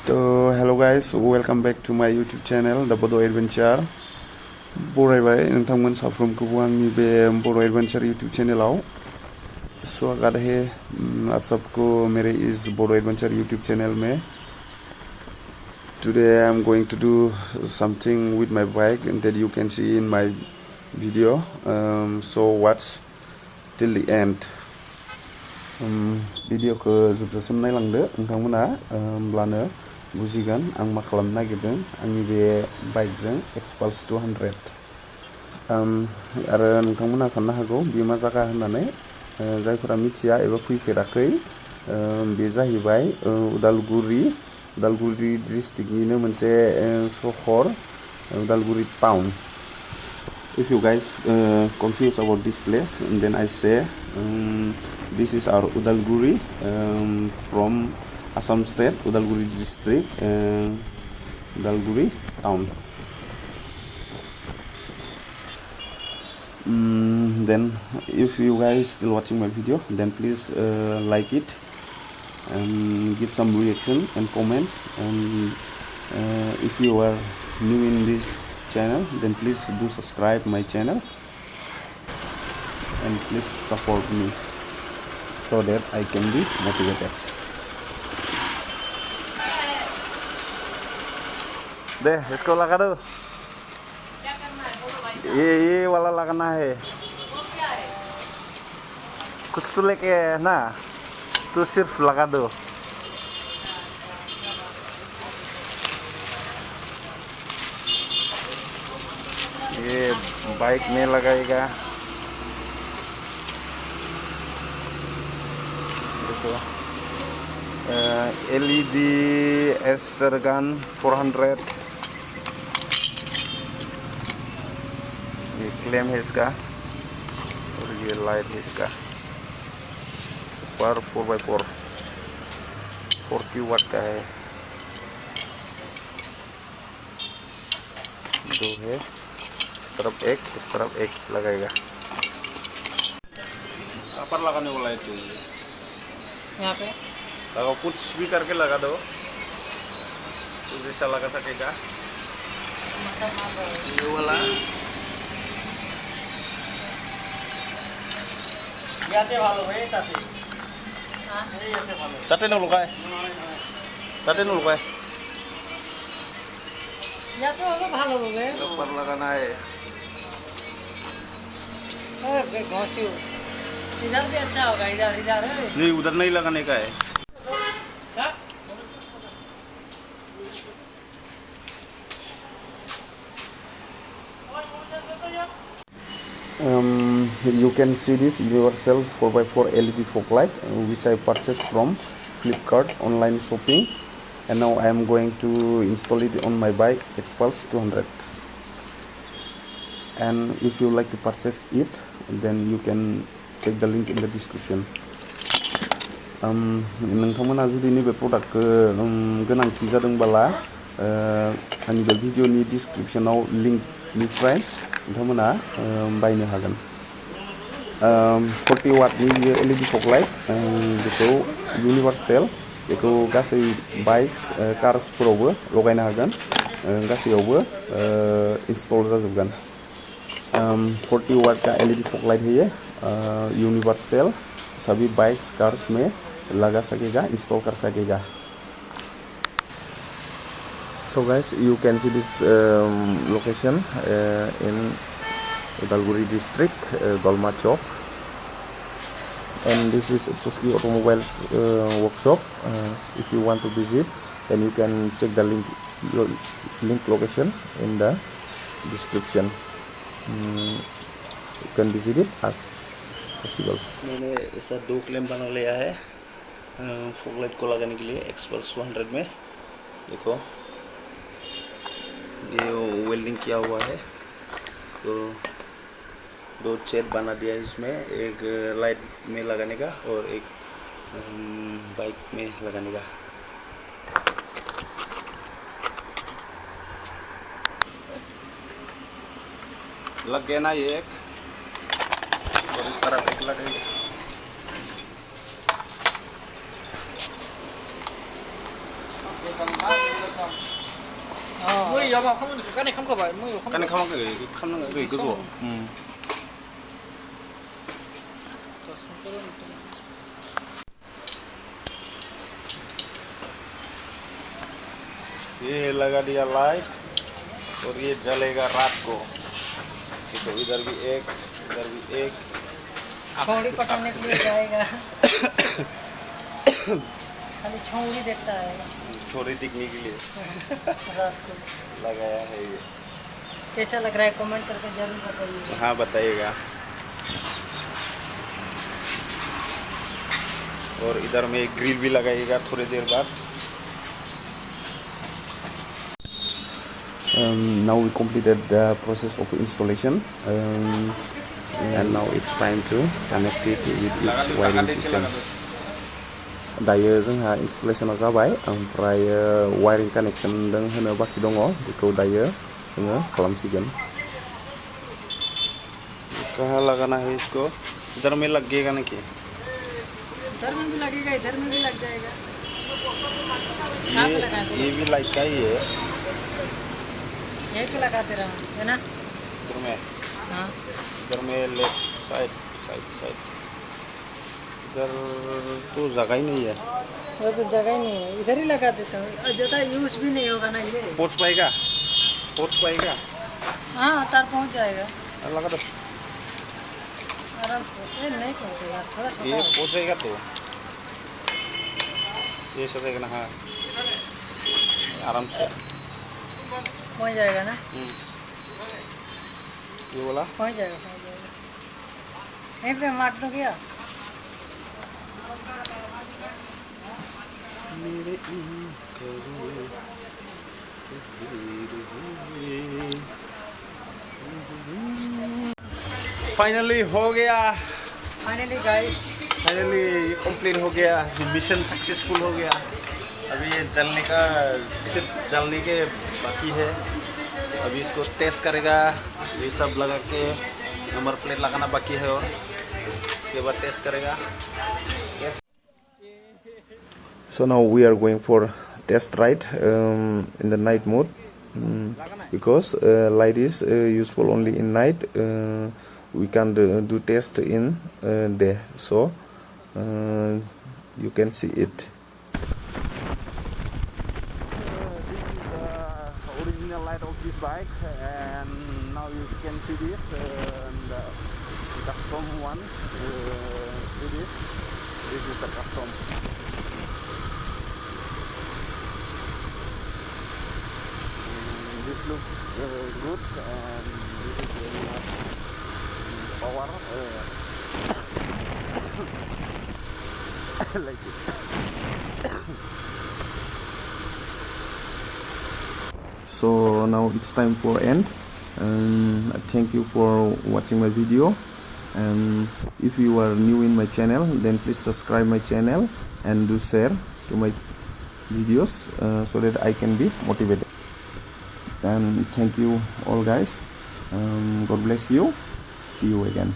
तो hello guys, welcome back to my YouTube channel, the Bodo Adventure. बरायबाय नोंथांमोन साफ्रोमखौबो आंनि बे बोडो एडवेंचर YouTube चैनलाव स्वागत है। आप सबको मेरे इस बोडो एडवेंचर YouTube चैनल में। Today I am going to do something with my bike and that you can see in my video. So watch till the end. भिडिअखौ जोबजासिम नायलांदो नोंथांमोना होमब्लानो बुजिगोन आं मा खालामनो नागिरदों आंनि बे बाइकजों xpulse 200 आरो नोंथांमोना साननो हागौ बे मा जायगा होननानै जायफोरा मिथिया एबा फैफेराखै बे जाहैबाय उदालगुरि डिस्ट्रिक्टनिनो मोनसे सहर Udalguri town. If you guys confused about this place, then I say this is our Udalguri from Assam State, Udalguri district, Udalguri town. Then if you guys still watching my video, then please like it and give some reaction and comments. And if you are new in this channel, then please do subscribe my channel and please support me so that I can be motivated. दे इसको लगा दो। ये वाला लगाना है। कुछ तो लेके है ना, तो सिर्फ लगा दो। ये बाइक में लगाएगा। देखो LED एसरगन 400 ये क्लेम है इसका और ये लाइट है इसका सुपर 4x4 40 वाट का है। दो है, इस तरफ एक लगाएगा। कहाँ पर लगाने वाला है तू? यहाँ पे लगाओ, कुछ भी करके लगा दो, तो जैसा लगा सकेगा। ये वाला याते भालो है ताते। हाँ ये याते भालो। ताते न लुकाए। ताते न लुकाए। याते वाला भालो है। ऊपर लगाना है। इधर भी अच्छा होगा, इधर नहीं, उधर नहीं लगाने का है। You can see this universal 4x4 LED fog light which I purchased from Flipkart online shopping, and now I am going to install it on my bike xpulse 200. And if you like to purchase it, then you can check the link in the description. नोंथांमोना जुदि नैबे प्रडाक्टखौ गोनांथि जादोंबाला आंनि बे भिडिअनि डिसक्रिपशनाव लिंकनिफ्राय नोंथांमोना बायनो हागोन। 40 वाटनि बियो LED फग light, बेखौ इउनिभार्सेल, बेखौ गासै बाइक्स कार्सफोरावबो लगायनो हागोन, गासैयावबो इनस्टल जाजोबगोन। 40 वाट का LED फॉग लाइट है ये, यूनिवर्सल, सभी बाइक्स कार्स में लगा सकेगा, इंस्टॉल कर सकेगा। So guys, you can see this location in Udalguri district, Golma Chowk, and this is Puski Automobiles workshop. If you want to visit, then you can check the link location in the description. You can visit it as possible. मैंने ऐसा 2 claim बना लिया है fog light को लगाने के लिए xpulse 200 में। देखो ये वेल्डिंग किया हुआ है, तो 2 छेद बना दिया है इसमें, एक लाइट में लगाने का और एक बाइक में लगाने का। लग गया ना ये एक, और इस तरफ एक लगेगा। Mới giờ mà không cái này không có vậy, mới không. cái này không có cái không cái rủa. ये लगा दिया लाइट और ये जलेगा रात को। तो इधर भी एक छौड़ी पटाने के लिए जाएगा। खाली छौड़ी देखता है। छोरी दिखने के लिए रात को लगाया है ये। कैसा लग रहा है कमेंट करके जरूर बताइए। हाँ बताइएगा। और इधर में एक ग्रिल भी लगाइएगा थोड़ी देर बाद। Now we completed the process of installation, and now it's time to connect it with its wiring system. दायो जोंहा installation जाबाय, ओमफ्राय wiring connection होनो बाखि दङ, बेखौ दायो जोङो खालामसिगोन। कहाँ लगाना है इसको? इधर में लगेगा नहीं? इधर में भी लगेगा, इधर में भी लग जाएगा। ये भी लाइट का ही है। यहीं पे लगाते रहो, है ना? इधर में। हाँ। इधर में लेफ्ट साइड। इधर तो जगह ही नहीं है। वो तो जगह ही नहीं है, इधर ही लगा देता हूँ। ज़्यादा यूज भी नहीं होगा ना ये। पहुँच पाएगा? हाँ, तार पहुँच जाएगा। लगा दो। आराम से नहीं पहुँचेगा, थोड़ा छोटा ये पहुँचेगा तो ये सजेगा ना। हाँ, आराम से पहुँच जाएगा ना। ये बोला पहुँच जाएगा। यहीं पे मार दो क्या? फाइनली हो गया। फाइनली गाइस, फाइनली कंप्लीट हो गया, मिशन सक्सेसफुल हो गया। अभी ये जलने का सिर्फ जलने के बाकी है। अभी इसको टेस्ट करेगा, ये सब लगा के नंबर प्लेट लगाना बाकी है और इसके बाद टेस्ट करेगा। So now we are going for test ride in the night mode, because light is useful only in night. We can't do test in day, so you can see it. Light of this bike, and now you can see this, and custom one. See this? This is the custom. This looks good, and this is very much power. Like it. So now it's time for end. Thank you for watching my video, and if you are new in my channel, then please subscribe my channel and do share to my videos, so that I can be motivated. And thank you all guys. God bless you. See you again.